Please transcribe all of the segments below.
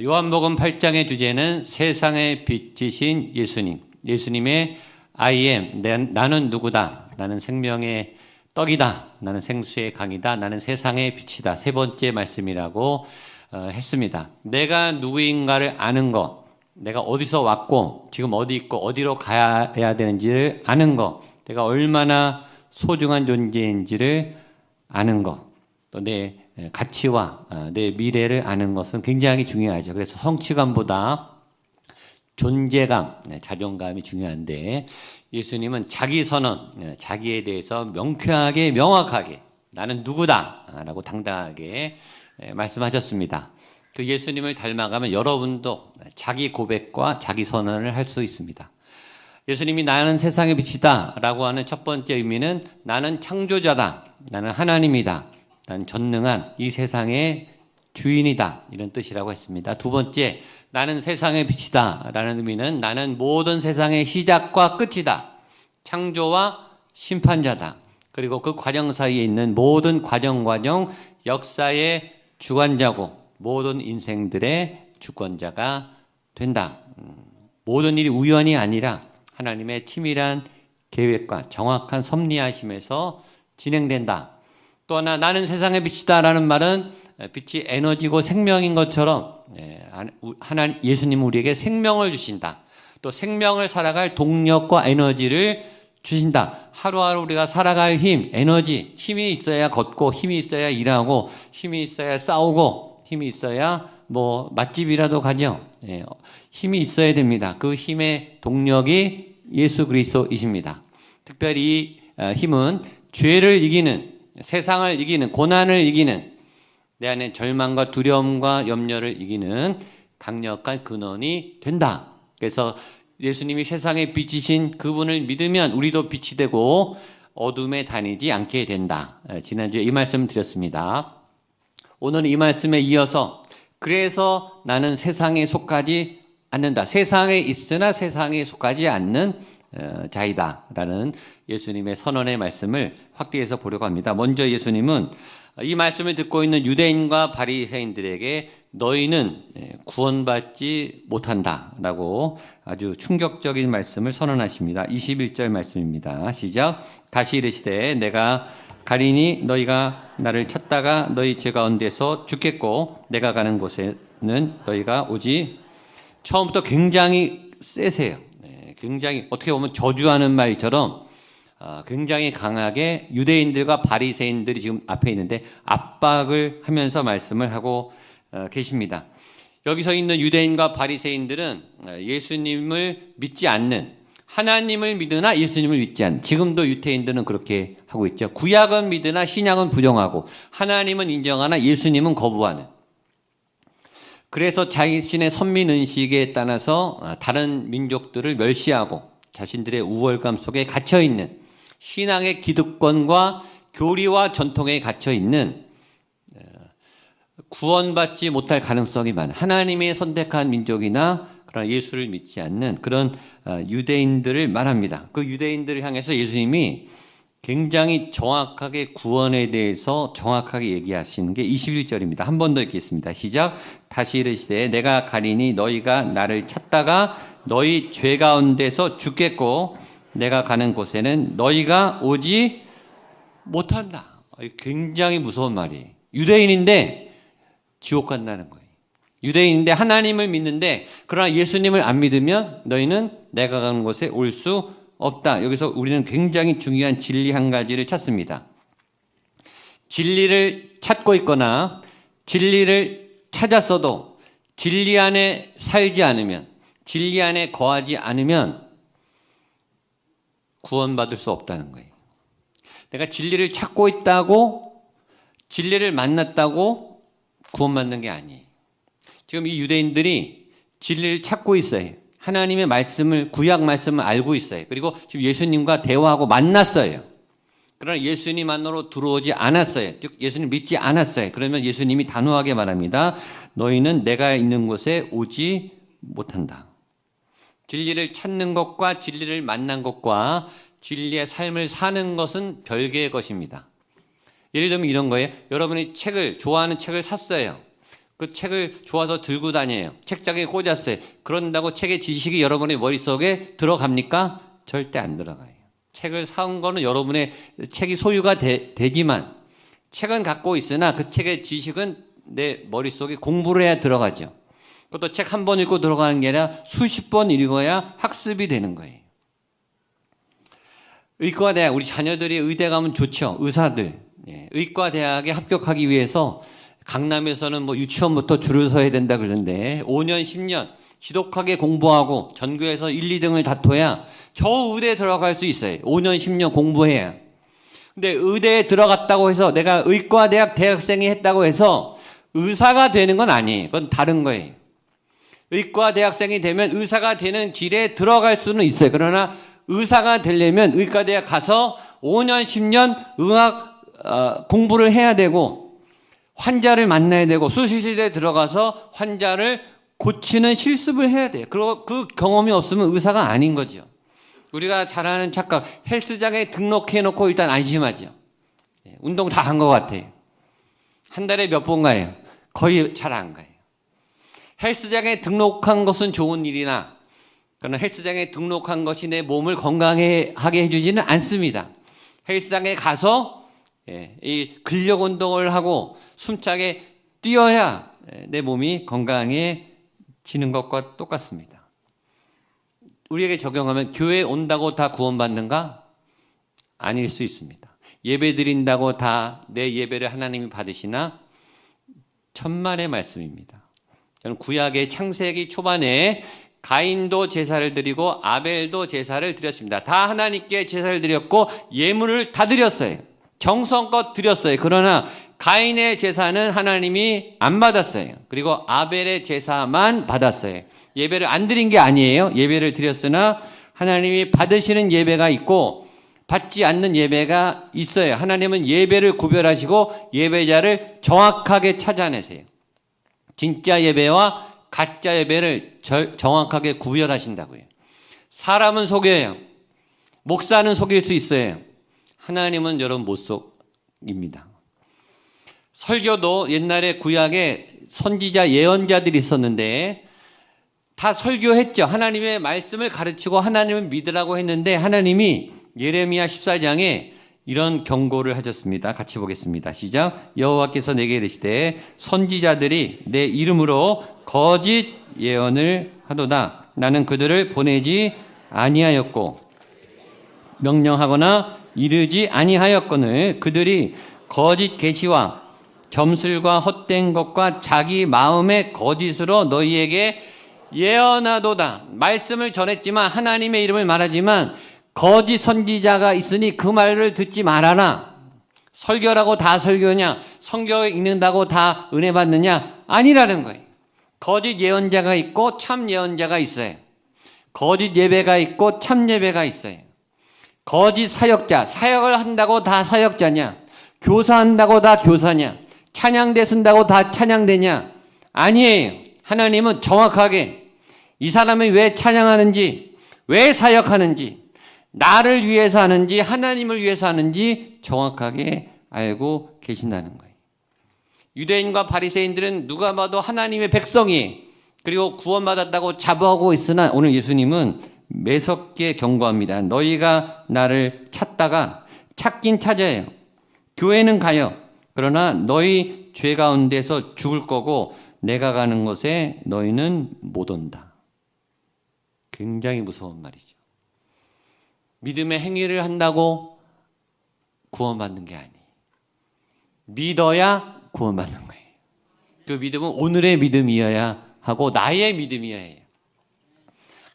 요한복음 8장의 주제는 세상의 빛이신 예수님. 예수님의 I am, 나는 누구다. 나는 생명의 떡이다. 나는 생수의 강이다. 나는 세상의 빛이다. 세 번째 말씀이라고 했습니다. 내가 누구인가를 아는 것, 내가 어디서 왔고 지금 어디 있고 어디로 가야 되는지를 아는 것, 내가 얼마나 소중한 존재인지를 아는 것, 또 내 가치와 내 미래를 아는 것은 굉장히 중요하죠. 그래서 성취감보다 존재감, 자존감이 중요한데 예수님은 자기 선언, 자기에 대해서 명쾌하게 명확하게 나는 누구다 라고 당당하게 말씀하셨습니다. 그 예수님을 닮아가면 여러분도 자기 고백과 자기 선언을 할 수 있습니다. 예수님이 나는 세상의 빛이다 라고 하는 첫 번째 의미는 나는 창조자다, 나는 하나님이다, 나는 전능한 이 세상의 주인이다, 이런 뜻이라고 했습니다. 두 번째, 나는 세상의 빛이다 라는 의미는 나는 모든 세상의 시작과 끝이다, 창조와 심판자다, 그리고 그 과정 사이에 있는 모든 과정 역사의 주관자고 모든 인생들의 주권자가 된다. 모든 일이 우연이 아니라 하나님의 치밀한 계획과 정확한 섭리하심에서 진행된다. 또 하나, 나는 세상의 빛이다 라는 말은 빛이 에너지고 생명인 것처럼 예수님은 우리에게 생명을 주신다. 또 생명을 살아갈 동력과 에너지를 주신다. 하루하루 우리가 살아갈 힘, 에너지, 힘이 있어야 걷고 힘이 있어야 일하고 힘이 있어야 싸우고 힘이 있어야 뭐 맛집이라도 가죠. 힘이 있어야 됩니다. 그 힘의 동력이 예수 그리스도이십니다. 특별히 이 힘은 죄를 이기는, 세상을 이기는, 고난을 이기는, 내 안에 절망과 두려움과 염려를 이기는 강력한 근원이 된다. 그래서 예수님이 세상의 빛이신 그분을 믿으면 우리도 빛이 되고 어둠에 다니지 않게 된다. 지난주에 이 말씀 드렸습니다. 오늘 이 말씀에 이어서 그래서 나는 세상에 속하지 않는다. 세상에 있으나 세상에 속하지 않는 자이다 라는 예수님의 선언의 말씀을 확대해서 보려고 합니다. 먼저 예수님은 이 말씀을 듣고 있는 유대인과 바리새인들에게 너희는 구원받지 못한다 라고 아주 충격적인 말씀을 선언하십니다. 21절 말씀입니다. 시작. 다시 이르시되 내가 가리니 너희가 나를 찾다가 너희 죄 가운데서 죽겠고 내가 가는 곳에는 너희가 오지. 처음부터 굉장히 세세요. 굉장히 어떻게 보면 저주하는 말처럼 굉장히 강하게 유대인들과 바리새인들이 지금 앞에 있는데 압박을 하면서 말씀을 하고 계십니다. 여기서 있는 유대인과 바리새인들은 예수님을 믿지 않는, 하나님을 믿으나 예수님을 믿지 않는, 지금도 유대인들은 그렇게 하고 있죠. 구약은 믿으나 신약은 부정하고 하나님은 인정하나 예수님은 거부하는. 그래서 자신의 선민의식에 따라서 다른 민족들을 멸시하고 자신들의 우월감 속에 갇혀있는, 신앙의 기득권과 교리와 전통에 갇혀있는, 구원받지 못할 가능성이 많은 하나님의 선택한 민족이나 그러나 예수를 믿지 않는 그런 유대인들을 말합니다. 그 유대인들을 향해서 예수님이 굉장히 정확하게 구원에 대해서 정확하게 얘기하시는 게 21절입니다. 한 번 더 읽겠습니다. 시작. 다시 이르시되 내가 가리니 너희가 나를 찾다가 너희 죄 가운데서 죽겠고 내가 가는 곳에는 너희가 오지 못한다. 굉장히 무서운 말이에요. 유대인인데 지옥 간다는 거예요. 유대인인데 하나님을 믿는데 그러나 예수님을 안 믿으면 너희는 내가 가는 곳에 올 수 없다. 여기서 우리는 굉장히 중요한 진리 한 가지를 찾습니다. 진리를 찾고 있거나 진리를 찾았어도 진리 안에 살지 않으면, 진리 안에 거하지 않으면 구원받을 수 없다는 거예요. 내가 진리를 찾고 있다고, 진리를 만났다고 구원받는 게 아니에요. 지금 이 유대인들이 진리를 찾고 있어요. 하나님의 말씀을, 구약 말씀을 알고 있어요. 그리고 지금 예수님과 대화하고 만났어요. 그러나 예수님 안으로 들어오지 않았어요. 즉 예수님 믿지 않았어요. 그러면 예수님이 단호하게 말합니다. 너희는 내가 있는 곳에 오지 못한다. 진리를 찾는 것과 진리를 만난 것과 진리의 삶을 사는 것은 별개의 것입니다. 예를 들면 이런 거예요. 여러분이 좋아하는 책을 샀어요. 그 책을 좋아서 들고 다녀요. 책장에 꽂았어요. 그런다고 책의 지식이 여러분의 머릿속에 들어갑니까? 절대 안 들어가요. 책을 사온 거는 여러분의 책이 소유가 되지만 책은 갖고 있으나 그 책의 지식은 내 머릿속에 공부를 해야 들어가죠. 그것도 책 한 번 읽고 들어가는 게 아니라 수십 번 읽어야 학습이 되는 거예요. 의과대학, 우리 자녀들이 의대 가면 좋죠. 의사들. 의과대학에 합격하기 위해서 강남에서는 뭐 유치원부터 줄을 서야 된다 그러는데 5년, 10년 지독하게 공부하고 전교에서 1, 2등을 다퉈야 겨우 의대에 들어갈 수 있어요. 5년, 10년 공부해야. 근데 의대에 들어갔다고 해서 내가 의과대학 대학생이 했다고 해서 의사가 되는 건 아니에요. 그건 다른 거예요. 의과대학생이 되면 의사가 되는 길에 들어갈 수는 있어요. 그러나 의사가 되려면 의과대학 가서 5년, 10년 의학 공부를 해야 되고 환자를 만나야 되고 수술실에 들어가서 환자를 고치는 실습을 해야 돼요. 그리고 그 경험이 없으면 의사가 아닌 거죠. 우리가 잘 아는 착각, 헬스장에 등록해놓고 일단 안심하죠. 운동 다 한 것 같아요. 한 달에 몇 번 가요? 거의 잘 안 가요. 헬스장에 등록한 것은 좋은 일이나 그러나 헬스장에 등록한 것이 내 몸을 건강하게 해주지는 않습니다. 헬스장에 가서 이 근력 운동을 하고 숨차게 뛰어야 내 몸이 건강해지는 것과 똑같습니다. 우리에게 적용하면 교회 온다고 다 구원받는가? 아닐 수 있습니다. 예배 드린다고 다 내 예배를 하나님이 받으시나? 천만의 말씀입니다. 저는 구약의 창세기 초반에 가인도 제사를 드리고 아벨도 제사를 드렸습니다. 다 하나님께 제사를 드렸고 예물을 다 드렸어요. 정성껏 드렸어요. 그러나 가인의 제사는 하나님이 안 받았어요. 그리고 아벨의 제사만 받았어요. 예배를 안 드린 게 아니에요. 예배를 드렸으나 하나님이 받으시는 예배가 있고 받지 않는 예배가 있어요. 하나님은 예배를 구별하시고 예배자를 정확하게 찾아내세요. 진짜 예배와 가짜 예배를 정확하게 구별하신다고요. 사람은 속여요. 목사는 속일 수 있어요. 하나님은 여러분 못 속입니다. 설교도 옛날에 구약에 선지자 예언자들이 있었는데 다 설교했죠. 하나님의 말씀을 가르치고 하나님을 믿으라고 했는데 하나님이 예레미야 14장에 이런 경고를 하셨습니다. 같이 보겠습니다. 시작. 여호와께서 내게 이르시되 선지자들이 내 이름으로 거짓 예언을 하도다. 나는 그들을 보내지 아니하였고 명령하거나 이르지 아니하였거늘 그들이 거짓 계시와 점술과 헛된 것과 자기 마음의 거짓으로 너희에게 예언하도다. 말씀을 전했지만 하나님의 이름을 말하지만 거짓 선지자가 있으니 그 말을 듣지 말아라. 설교라고 다 설교냐? 성경 읽는다고 다 은혜 받느냐? 아니라는 거예요. 거짓 예언자가 있고 참 예언자가 있어요. 거짓 예배가 있고 참 예배가 있어요. 거짓 사역자, 사역을 한다고 다 사역자냐? 교사한다고 다 교사냐? 찬양대 쓴다고 다 찬양대냐? 아니에요. 하나님은 정확하게 이 사람이 왜 찬양하는지, 왜 사역하는지, 나를 위해서 하는지, 하나님을 위해서 하는지 정확하게 알고 계신다는 거예요. 유대인과 바리새인들은 누가 봐도 하나님의 백성이 그리고 구원받았다고 자부하고 있으나 오늘 예수님은 매섭게 경고합니다. 너희가 나를 찾다가 찾긴 찾아요. 교회는 가요. 그러나 너희 죄 가운데서 죽을 거고 내가 가는 곳에 너희는 못 온다. 굉장히 무서운 말이죠. 믿음의 행위를 한다고 구원받는 게 아니에요. 믿어야 구원받는 거예요. 그 믿음은 오늘의 믿음이어야 하고 나의 믿음이어야 해요.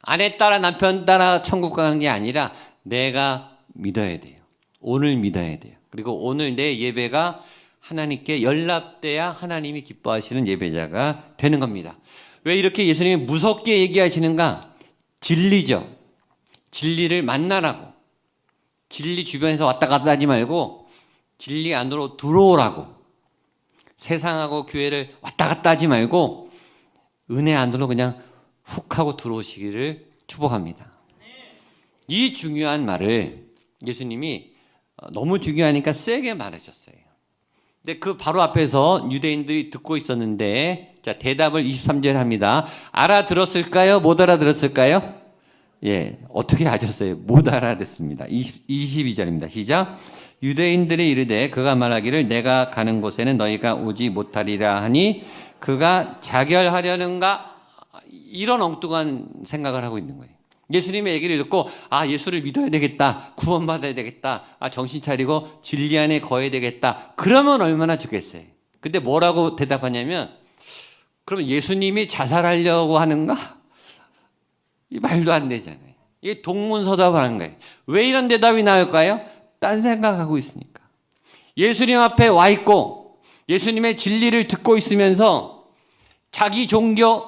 아내 따라 남편 따라 천국 가는 게 아니라 내가 믿어야 돼요. 오늘 믿어야 돼요. 그리고 오늘 내 예배가 하나님께 연락돼야 하나님이 기뻐하시는 예배자가 되는 겁니다. 왜 이렇게 예수님이 무섭게 얘기하시는가? 진리죠. 진리를 만나라고. 진리 주변에서 왔다 갔다 하지 말고 진리 안으로 들어오라고. 세상하고 교회를 왔다 갔다 하지 말고 은혜 안으로 그냥 훅 하고 들어오시기를 축복합니다. 이 중요한 말을 예수님이 너무 중요하니까 세게 말하셨어요. 근데 그 바로 앞에서 유대인들이 듣고 있었는데, 자, 대답을 23절에 합니다. 알아들었을까요? 못 알아들었을까요? 예, 어떻게 아셨어요? 못 알아듣습니다. 22절입니다. 시작. 유대인들이 이르되 그가 말하기를 내가 가는 곳에는 너희가 오지 못하리라 하니 그가 자결하려는가? 이런 엉뚱한 생각을 하고 있는 거예요. 예수님의 얘기를 듣고 예수를 믿어야 되겠다. 구원받아야 되겠다. 정신 차리고 진리 안에 거해야 되겠다. 그러면 얼마나 좋겠어요. 근데 뭐라고 대답하냐면 그럼 예수님이 자살하려고 하는가? 이 말도 안 되잖아요. 이게 동문서답을 하는 거예요. 왜 이런 대답이 나올까요? 딴 생각하고 있으니까. 예수님 앞에 와 있고 예수님의 진리를 듣고 있으면서 자기 종교,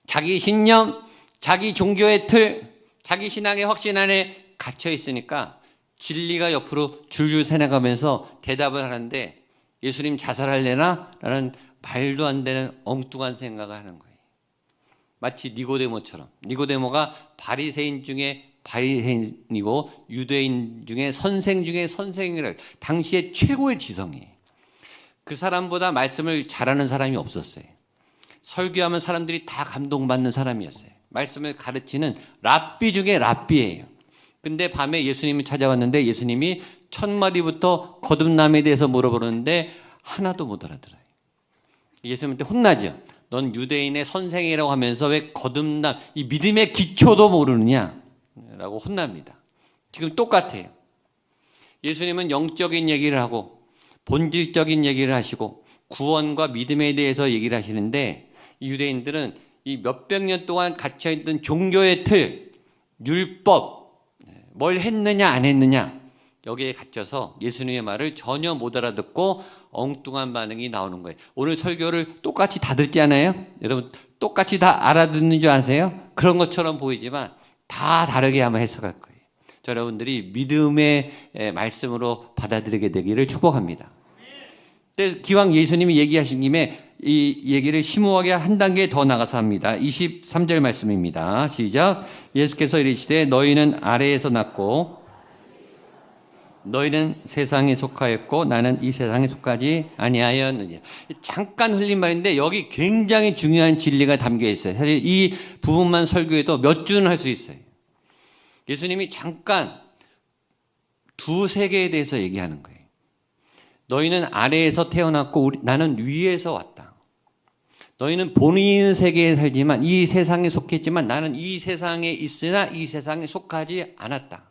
자기 신념, 자기 종교의 틀, 자기 신앙의 확신 안에 갇혀 있으니까 진리가 옆으로 줄줄 새나가면서 대답을 하는데 예수님 자살할래나? 라는 말도 안 되는 엉뚱한 생각을 하는 거예요. 마치 니고데모처럼. 니고데모가 바리새인 중에 바리새인이고 유대인 중에 선생 중에 선생이라 당시의 최고의 지성이에요. 그 사람보다 말씀을 잘하는 사람이 없었어요. 설교하면 사람들이 다 감동받는 사람이었어요. 말씀을 가르치는 랍비 중에 랍비예요. 근데 밤에 예수님이 찾아왔는데 예수님이 첫 마디부터 거듭남에 대해서 물어보는데 하나도 못 알아들어요. 예수님한테 혼나죠. 넌 유대인의 선생이라고 하면서 왜 거듭남, 이 믿음의 기초도 모르느냐? 라고 혼납니다. 지금 똑같아요. 예수님은 영적인 얘기를 하고 본질적인 얘기를 하시고 구원과 믿음에 대해서 얘기를 하시는데 유대인들은 이 몇백 년 동안 갇혀있던 종교의 틀, 율법, 뭘 했느냐 안 했느냐 여기에 갇혀서 예수님의 말을 전혀 못 알아듣고 엉뚱한 반응이 나오는 거예요. 오늘 설교를 똑같이 다 듣지 않아요? 여러분 똑같이 다 알아듣는 줄 아세요? 그런 것처럼 보이지만 다 다르게 아마 해석할 거예요. 여러분들이 믿음의 말씀으로 받아들이게 되기를 축복합니다. 기왕 예수님이 얘기하신 김에 이 얘기를 심오하게 한 단계 더 나가서 합니다. 23절 말씀입니다. 시작. 예수께서 이르시되 너희는 아래에서 났고 너희는 세상에 속하였고 나는 이 세상에 속하지 아니하였느냐. 잠깐 흘린 말인데 여기 굉장히 중요한 진리가 담겨 있어요. 사실 이 부분만 설교해도 몇 주는 할 수 있어요. 예수님이 잠깐 두 세계에 대해서 얘기하는 거예요. 너희는 아래에서 태어났고 나는 위에서 왔다. 너희는 보이는 세계에 살지만 이 세상에 속했지만 나는 이 세상에 있으나 이 세상에 속하지 않았다.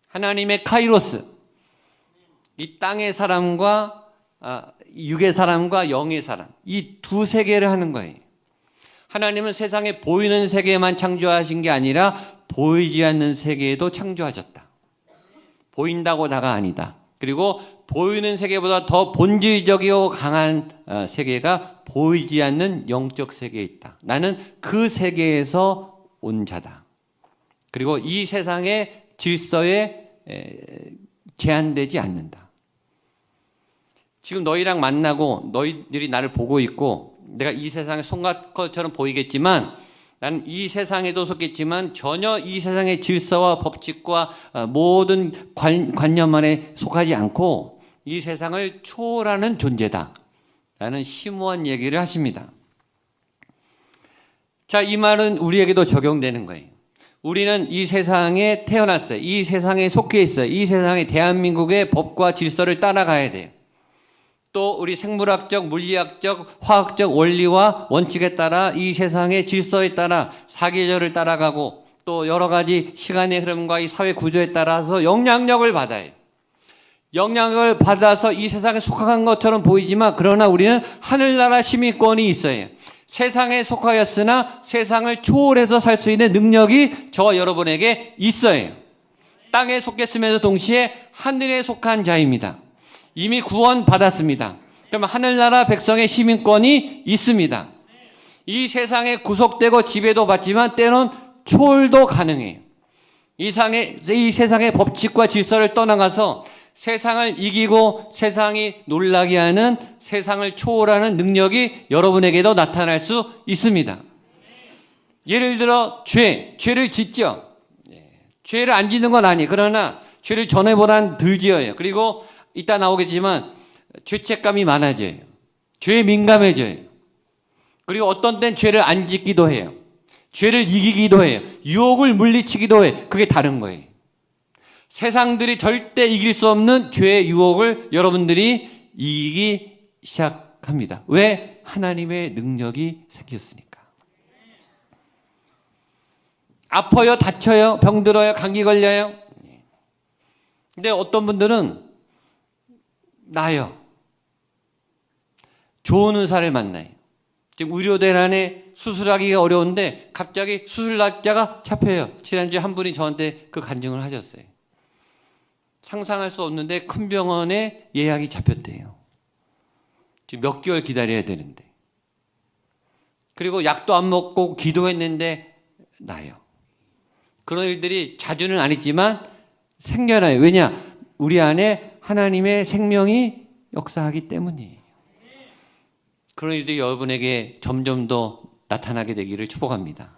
하나님의 카이로스, 이 땅의 사람과 육의 사람과 영의 사람, 이 두 세계를 하는 거예요. 하나님은 세상에 보이는 세계만 창조하신 게 아니라 보이지 않는 세계에도 창조하셨다. 보인다고 다가 아니다. 그리고 보이는 세계보다 더 본질적이고 강한 세계가 보이지 않는 영적 세계에 있다. 나는 그 세계에서 온 자다. 그리고 이 세상의 질서에 제한되지 않는다. 지금 너희랑 만나고 너희들이 나를 보고 있고 내가 이 세상에 속한 것처럼 보이겠지만 나는 이 세상에도 속했지만 전혀 이 세상의 질서와 법칙과 모든 관념 안에 속하지 않고 이 세상을 초월하는 존재다. 라는 심오한 얘기를 하십니다. 자, 이 말은 우리에게도 적용되는 거예요. 우리는 이 세상에 태어났어요. 이 세상에 속해 있어요. 이 세상에 대한민국의 법과 질서를 따라가야 돼요. 또 우리 생물학적, 물리학적, 화학적 원리와 원칙에 따라 이 세상의 질서에 따라 사계절을 따라가고 또 여러 가지 시간의 흐름과 이 사회 구조에 따라서 영향력을 받아요. 영향을 받아서 이 세상에 속한 것처럼 보이지만 그러나 우리는 하늘나라 시민권이 있어요. 세상에 속하였으나 세상을 초월해서 살 수 있는 능력이 저와 여러분에게 있어요. 땅에 속했으면서 동시에 하늘에 속한 자입니다. 이미 구원 받았습니다. 그러면 하늘나라 백성의 시민권이 있습니다. 이 세상에 구속되고 지배도 받지만 때론 초월도 가능해요. 이 세상의 법칙과 질서를 떠나가서 세상을 이기고 세상이 놀라게 하는 세상을 초월하는 능력이 여러분에게도 나타날 수 있습니다. 예를 들어 죄를 짓죠. 죄를 안 짓는 건 아니에요. 그러나 죄를 전에 보단 덜 지어요. 그리고 이따 나오겠지만 죄책감이 많아져요. 죄에 민감해져요. 그리고 어떤 땐 죄를 안 짓기도 해요. 죄를 이기기도 해요. 유혹을 물리치기도 해요. 그게 다른 거예요. 세상들이 절대 이길 수 없는 죄의 유혹을 여러분들이 이기기 시작합니다. 왜? 하나님의 능력이 생겼으니까. 아파요, 다쳐요, 병들어요, 감기 걸려요. 근데 어떤 분들은 나요. 좋은 의사를 만나요. 지금 의료대란에 수술하기가 어려운데 갑자기 수술 날짜가 잡혀요. 지난주에 한 분이 저한테 그 간증을 하셨어요. 상상할 수 없는데 큰 병원에 예약이 잡혔대요. 지금 몇 개월 기다려야 되는데. 그리고 약도 안 먹고 기도했는데 나요. 그런 일들이 자주는 아니지만 생겨나요. 왜냐? 우리 안에 하나님의 생명이 역사하기 때문이에요. 그런 일들이 여러분에게 점점 더 나타나게 되기를 축복합니다.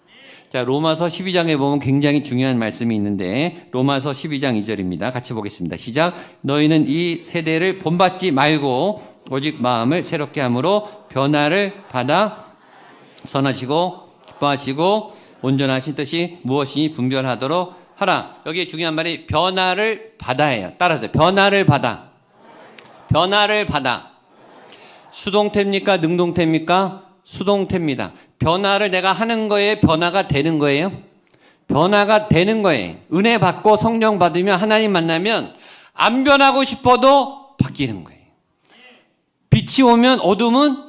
자, 로마서 12장에 보면 굉장히 중요한 말씀이 있는데 로마서 12장 2절입니다. 같이 보겠습니다. 시작. 너희는 이 세대를 본받지 말고 오직 마음을 새롭게 함으로 변화를 받아 선하시고 기뻐하시고 온전하신 뜻이 무엇이니 분별하도록 하라. 여기에 중요한 말이 변화를 받아예요. 따라서 변화를 받아. 변화를 받아. 수동태입니까? 능동태입니까? 수동태입니다. 변화를 내가 하는 거에 변화가 되는 거예요. 변화가 되는 거예요. 은혜 받고 성령 받으면 하나님 만나면 안 변하고 싶어도 바뀌는 거예요. 빛이 오면 어둠은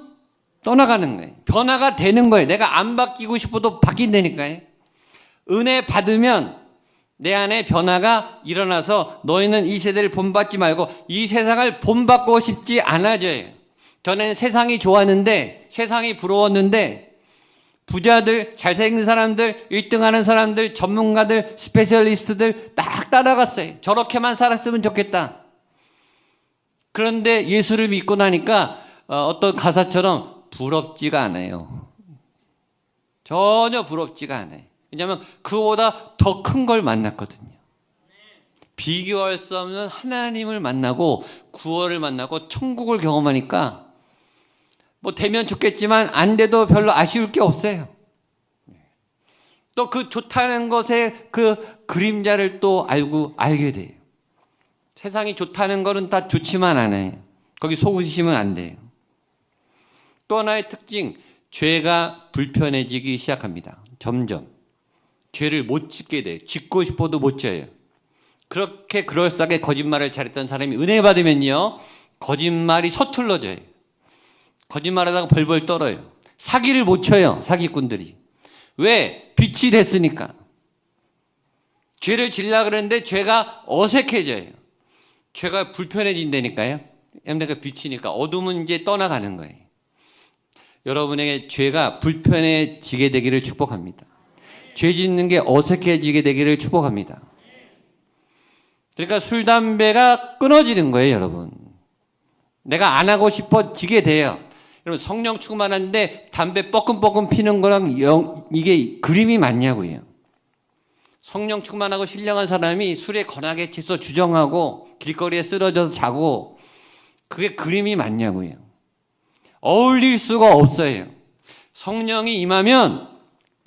떠나가는 거예요. 변화가 되는 거예요. 내가 안 바뀌고 싶어도 바뀐다니까요. 은혜 받으면 내 안에 변화가 일어나서 너희는 이 세대를 본받지 말고 이 세상을 본받고 싶지 않아져요. 전에는 세상이 좋았는데 세상이 부러웠는데 부자들, 잘생긴 사람들, 1등하는 사람들, 전문가들, 스페셜리스트들 딱 따라갔어요. 저렇게만 살았으면 좋겠다. 그런데 예수를 믿고 나니까 어떤 가사처럼 부럽지가 않아요. 전혀 부럽지가 않아요. 왜냐하면 그보다 더 큰 걸 만났거든요. 비교할 수 없는 하나님을 만나고 구원을 만나고 천국을 경험하니까 뭐 되면 좋겠지만 안 돼도 별로 아쉬울 게 없어요. 또 그 좋다는 것의 그 그림자를 또 알게 돼요. 세상이 좋다는 거는 다 좋지만 않아요. 거기 속으시면 안 돼요. 또 하나의 특징, 죄가 불편해지기 시작합니다. 점점. 죄를 못 짓게 돼요. 짓고 싶어도 못 져요. 그렇게 그럴싸하게 거짓말을 잘했던 사람이 은혜 받으면요, 거짓말이 서툴러져요. 거짓말하다가 벌벌 떨어요. 사기를 못 쳐요, 사기꾼들이. 왜? 빛이 됐으니까. 죄를 지으려고 그러는데 죄가 어색해져요. 죄가 불편해진다니까요. 내가 빛이니까 어둠은 이제 떠나가는 거예요. 여러분에게 죄가 불편해지게 되기를 축복합니다. 죄 짓는 게 어색해지게 되기를 축복합니다. 그러니까 술, 담배가 끊어지는 거예요, 여러분. 내가 안 하고 싶어지게 돼요. 여러분, 성령 충만한데 담배 뻐끔뻐끔 피는 거랑 이게 그림이 맞냐고요. 성령 충만하고 신령한 사람이 술에 권하게 취해서 주정하고 길거리에 쓰러져서 자고 그게 그림이 맞냐고요. 어울릴 수가 없어요. 성령이 임하면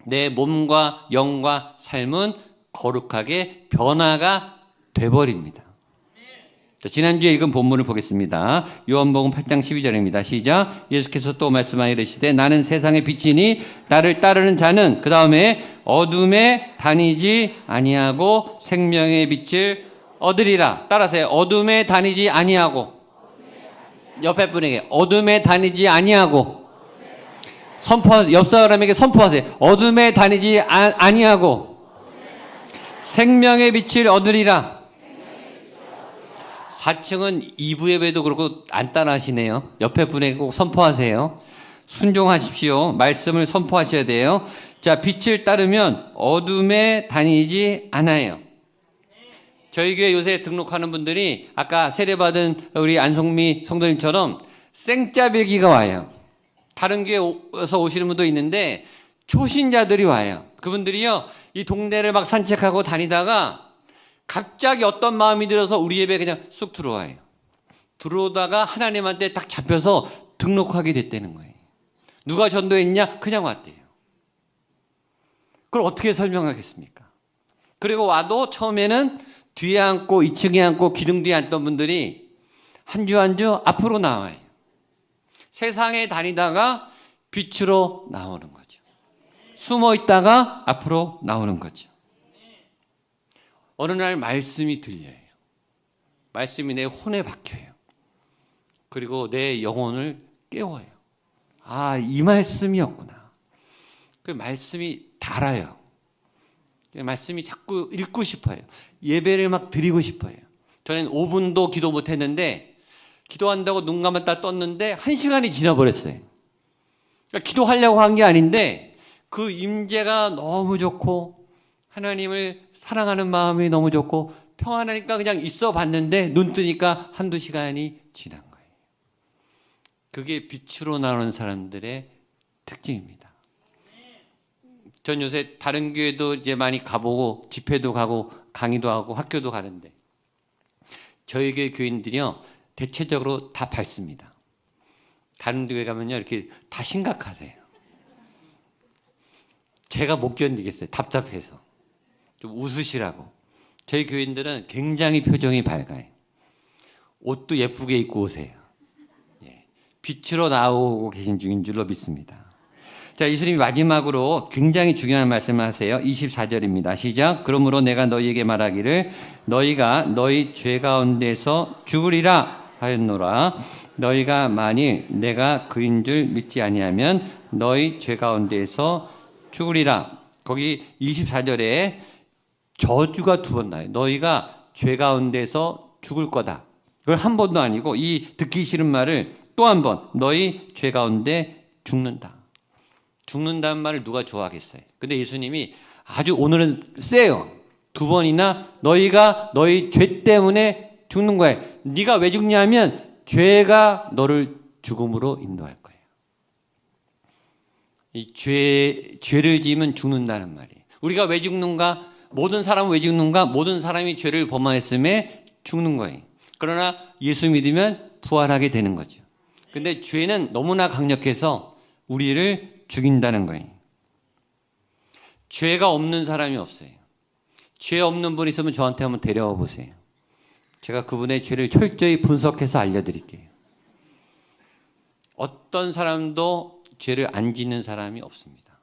내 몸과 영과 삶은 거룩하게 변화가 돼버립니다. 자, 지난주에 읽은 본문을 보겠습니다. 요한복음 8장 12절입니다. 시작. 예수께서 또 말씀하여 이르시되 나는 세상의 빛이니 나를 따르는 자는 그 다음에 어둠에 다니지 아니하고 생명의 빛을 얻으리라. 따라서요. 어둠에 다니지 아니하고. 옆에 분에게 어둠에 다니지 아니하고. 옆 사람에게 선포하세요. 어둠에 다니지 아니하고 생명의 빛을 얻으리라. 4층은 2부 예배도 그렇고 안 따라하시네요. 옆에 분에게 꼭 선포하세요. 순종하십시오. 말씀을 선포하셔야 돼요. 자, 빛을 따르면 어둠에 다니지 않아요. 저희 교회 요새 등록하는 분들이 아까 세례받은 우리 안성미 성도님처럼 생짜배기가 와요. 다른 교회에서 오시는 분도 있는데 초신자들이 와요. 그분들이요, 이 동네를 막 산책하고 다니다가 갑자기 어떤 마음이 들어서 우리 예배에 그냥 쑥 들어와요. 들어오다가 하나님한테 딱 잡혀서 등록하게 됐다는 거예요. 누가 전도했냐? 그냥 왔대요. 그걸 어떻게 설명하겠습니까? 그리고 와도 처음에는 뒤에 앉고 2층에 앉고 기둥 뒤에 앉던 분들이 한 주 한 주 앞으로 나와요. 세상에 다니다가 빛으로 나오는 거죠. 숨어 있다가 앞으로 나오는 거죠. 어느 날 말씀이 들려요. 말씀이 내 혼에 박혀요. 그리고 내 영혼을 깨워요. 아, 이 말씀이었구나. 그 말씀이 달아요. 말씀이 자꾸 읽고 싶어요. 예배를 막 드리고 싶어요. 저는 5분도 기도 못했는데 기도한다고 눈 감았다 떴는데 1시간이 지나버렸어요. 그러니까 기도하려고 한 게 아닌데 그 임재가 너무 좋고 하나님을 사랑하는 마음이 너무 좋고 평안하니까 그냥 있어 봤는데 눈 뜨니까 1~2시간이 지난 거예요. 그게 빛으로 나오는 사람들의 특징입니다. 전 요새 다른 교회도 이제 많이 가보고 집회도 가고 강의도 하고 학교도 가는데 저희 교회 교인들이요 대체적으로 다 밝습니다. 다른 교회 가면요 이렇게 다 심각하세요. 제가 못 견디겠어요. 답답해서 좀 웃으시라고. 저희 교인들은 굉장히 표정이 밝아요. 옷도 예쁘게 입고 오세요. 빛으로 나오고 계신 중인 줄로 믿습니다. 자, 예수님이 마지막으로 굉장히 중요한 말씀을 하세요. 24절입니다. 시작. 그러므로 내가 너희에게 말하기를 너희가 너희 죄 가운데서 죽으리라 하였노라. 너희가 만일 내가 그인 줄 믿지 아니하면 너희 죄 가운데서 죽으리라. 거기 24절에 저주가 2번 나요. 너희가 죄 가운데서 죽을 거다. 그걸 한 번도 아니고 이 듣기 싫은 말을 또 한 번 너희 죄 가운데 죽는다. 죽는다는 말을 누가 좋아하겠어요? 근데 예수님이 아주 오늘은 세요. 2번이나 너희가 너희 죄 때문에 죽는 거예요. 네가 왜 죽냐면 죄가 너를 죽음으로 인도할 거예요. 이 죄를 지으면 죽는다는 말이에요. 우리가 왜 죽는가? 모든 사람은 왜 죽는가? 모든 사람이 죄를 범하였음에 죽는 거예요. 그러나 예수 믿으면 부활하게 되는 거죠. 근데 죄는 너무나 강력해서 우리를 죽인다는 거예요. 죄가 없는 사람이 없어요. 죄 없는 분 있으면 저한테 한번 데려와 보세요. 제가 그분의 죄를 철저히 분석해서 알려드릴게요. 어떤 사람도 죄를 안 짓는 사람이 없습니다.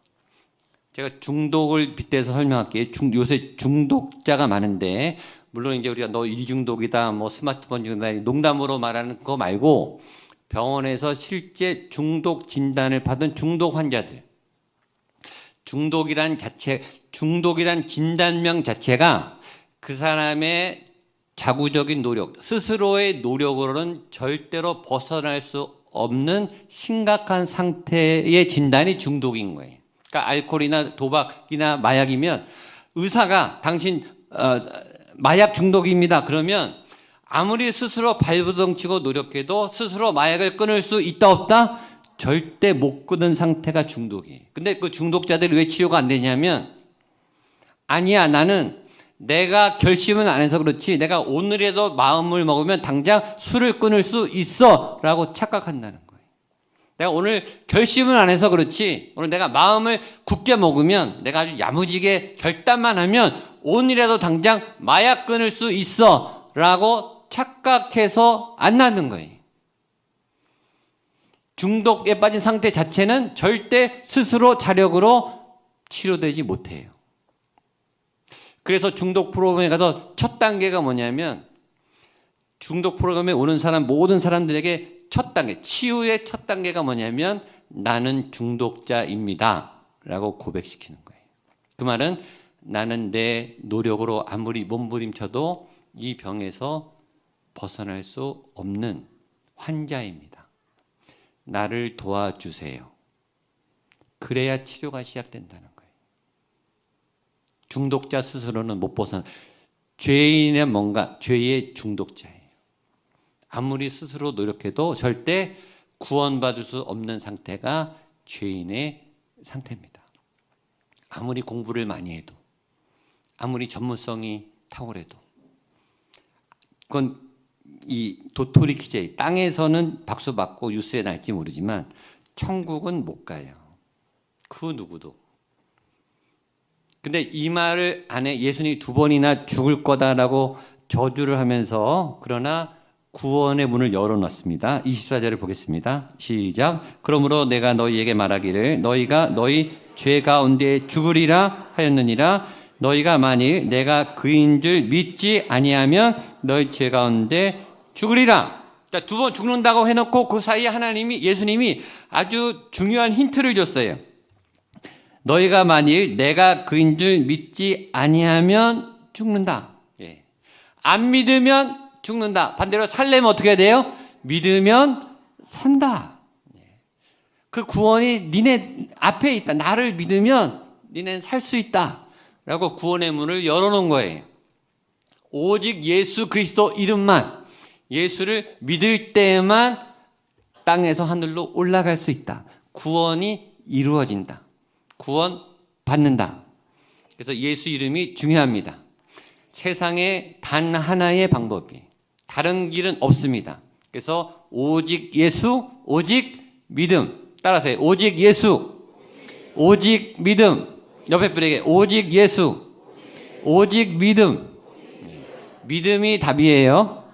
제가 중독을 빗대서 설명할게요. 요새 중독자가 많은데 물론 이제 우리가 너 일중독이다, 뭐 스마트폰 중독이다 농담으로 말하는 거 말고 병원에서 실제 중독 진단을 받은 중독 환자들. 중독이란 진단명 자체가 그 사람의 자구적인 노력, 스스로의 노력으로는 절대로 벗어날 수 없는 심각한 상태의 진단이 중독인 거예요. 그러니까 알코올이나 도박이나 마약이면 의사가 당신 마약 중독입니다. 그러면 아무리 스스로 발버둥치고 노력해도 스스로 마약을 끊을 수 있다 없다? 절대 못 끊는 상태가 중독이에요. 근데 그 중독자들이 왜 치료가 안 되냐면 아니야 나는 내가 결심은 안 해서 그렇지 내가 오늘에도 마음을 먹으면 당장 술을 끊을 수 있어 라고 착각한다는 거예요. 내가 오늘 결심은 안 해서 그렇지 오늘 내가 마음을 굳게 먹으면 내가 아주 야무지게 결단만 하면 오늘이라도 당장 마약 끊을 수 있어 라고 착각해서 안 낫는 거예요. 중독에 빠진 상태 자체는 절대 스스로 자력으로 치료되지 못해요. 그래서 중독 프로그램에 가서 첫 단계가 뭐냐면 중독 프로그램에 오는 사람 모든 사람들에게 첫 단계 치유의 첫 단계가 뭐냐면 나는 중독자입니다 라고 고백시키는 거예요. 그 말은 나는 내 노력으로 아무리 몸부림쳐도 이 병에서 벗어날 수 없는 환자입니다. 나를 도와주세요. 그래야 치료가 시작된다는 거예요. 중독자 스스로는 못 벗어나. 죄인은 뭔가 죄의 중독자예요. 아무리 스스로 노력해도 절대 구원받을 수 없는 상태가 죄인의 상태입니다. 아무리 공부를 많이 해도 아무리 전문성이 탁월해도 그건 이 도토리 키제 땅에서는 박수 받고 뉴스에 날지 모르지만 천국은 못 가요. 그 누구도. 근데 이 말을 안에 예수님이 2번이나 죽을 거다라고 저주를 하면서 그러나 구원의 문을 열어놨습니다. 24절을 보겠습니다. 시작. 그러므로 내가 너희에게 말하기를 너희가 너희 죄 가운데 죽으리라 하였느니라. 너희가 만일 내가 그인 줄 믿지 아니하면 너희 죄 가운데 죽으리라. 자, 2번 죽는다고 해놓고 그 사이에 예수님이 아주 중요한 힌트를 줬어요. 너희가 만일 내가 그인 줄 믿지 아니하면 죽는다. 예. 안 믿으면 죽는다. 반대로 살려면 어떻게 해야 돼요? 믿으면 산다. 예. 그 구원이 니네 앞에 있다. 나를 믿으면 니네는 살 수 있다. 라고 구원의 문을 열어놓은 거예요. 오직 예수 그리스도 이름만, 예수를 믿을 때만 땅에서 하늘로 올라갈 수 있다. 구원이 이루어진다. 구원 받는다. 그래서 예수 이름이 중요합니다. 세상에 단 하나의 방법이, 다른 길은 없습니다. 그래서 오직 예수, 오직 믿음. 따라서 해요. 오직 예수, 오직 믿음. 옆에 분에게 오직 예수, 오직 믿음. 믿음이 답이에요.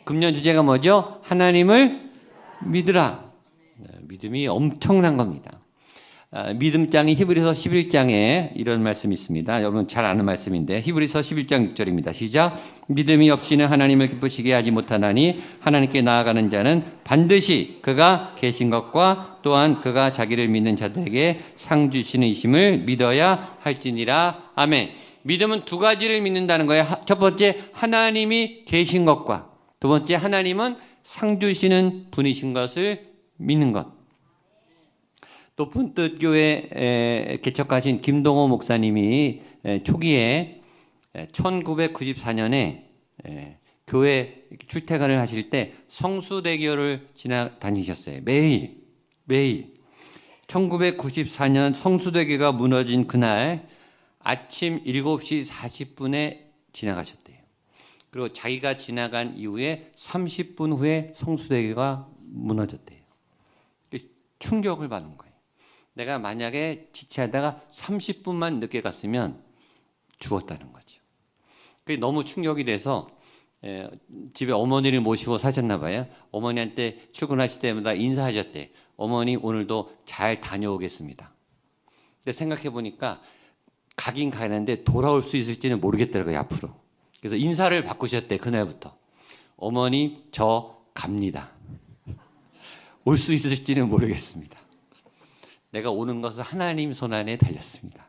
금년 주제가 뭐죠? 하나님을 믿으라. 믿음이 엄청난 겁니다. 믿음장이 히브리서 11장에 이런 말씀이 있습니다. 여러분 잘 아는 말씀인데 히브리서 11장 6절입니다. 시작. 믿음이 없이는 하나님을 기쁘시게 하지 못하나니 하나님께 나아가는 자는 반드시 그가 계신 것과 또한 그가 자기를 믿는 자들에게 상 주시는 이심을 믿어야 할지니라. 아멘. 믿음은 2가지를 믿는다는 거예요. 첫 번째, 하나님이 계신 것과 두 번째, 하나님은 상 주시는 분이신 것을 믿는 것. 높은 뜻 교회 개척하신 김동호 목사님이 초기에 1994년에 교회 출퇴근을 하실 때 성수대교를 지나다니셨어요. 매일 1994년 성수대교가 무너진 그날 아침 7시 40분에 지나가셨대요. 그리고 자기가 지나간 이후에 30분 후에 성수대교가 무너졌대요. 충격을 받은 거예요. 내가 만약에 지체하다가 30분만 늦게 갔으면 죽었다는 거죠. 그게 너무 충격이 돼서 집에 어머니를 모시고 사셨나 봐요. 어머니한테 출근하실 때마다 인사하셨대. 어머니 오늘도 잘 다녀오겠습니다. 근데 생각해 보니까 가긴 가는데 돌아올 수 있을지는 모르겠더라고요, 앞으로. 그래서 인사를 바꾸셨대, 그날부터. 어머니 저 갑니다. 올 수 있을지는 모르겠습니다. 내가 오는 것은 하나님 손안에 달렸습니다.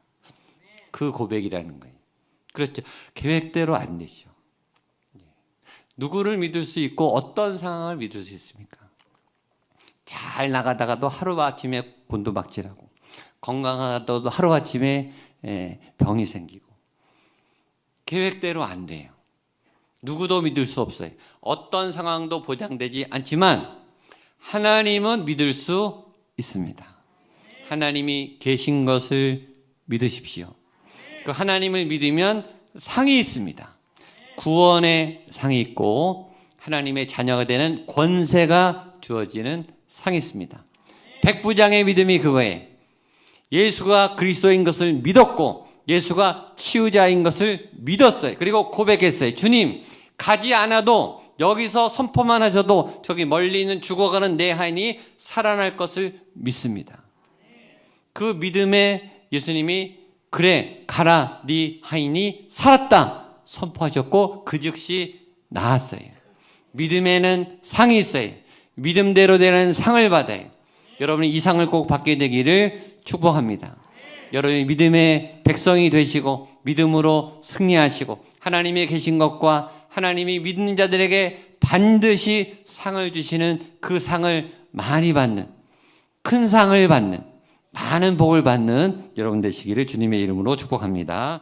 그 고백이라는 거예요. 그렇죠. 계획대로 안 되죠. 누구를 믿을 수 있고 어떤 상황을 믿을 수 있습니까? 잘 나가다가도 하루아침에 곤두박질하고 건강하다도 하루아침에 병이 생기고 계획대로 안 돼요. 누구도 믿을 수 없어요. 어떤 상황도 보장되지 않지만 하나님은 믿을 수 있습니다. 하나님이 계신 것을 믿으십시오. 그 하나님을 믿으면 상이 있습니다. 구원의 상이 있고 하나님의 자녀가 되는 권세가 주어지는 상이 있습니다. 백부장의 믿음이 그거예요. 예수가 그리스도인 것을 믿었고 예수가 치유자인 것을 믿었어요. 그리고 고백했어요. 주님, 가지 않아도 여기서 선포만 하셔도 저기 멀리 있는 죽어가는 내 하인이 살아날 것을 믿습니다. 그 믿음에 예수님이 그래 가라 네 하인이 살았다 선포하셨고 그 즉시 나았어요. 믿음에는 상이 있어요. 믿음대로 되는 상을 받아요. 여러분이 이 상을 꼭 받게 되기를 축복합니다. 여러분이 믿음의 백성이 되시고 믿음으로 승리하시고 하나님의 계신 것과 하나님이 믿는 자들에게 반드시 상을 주시는 그 상을 많이 받는, 큰 상을 받는, 많은 복을 받는 여러분 되시기를 주님의 이름으로 축복합니다.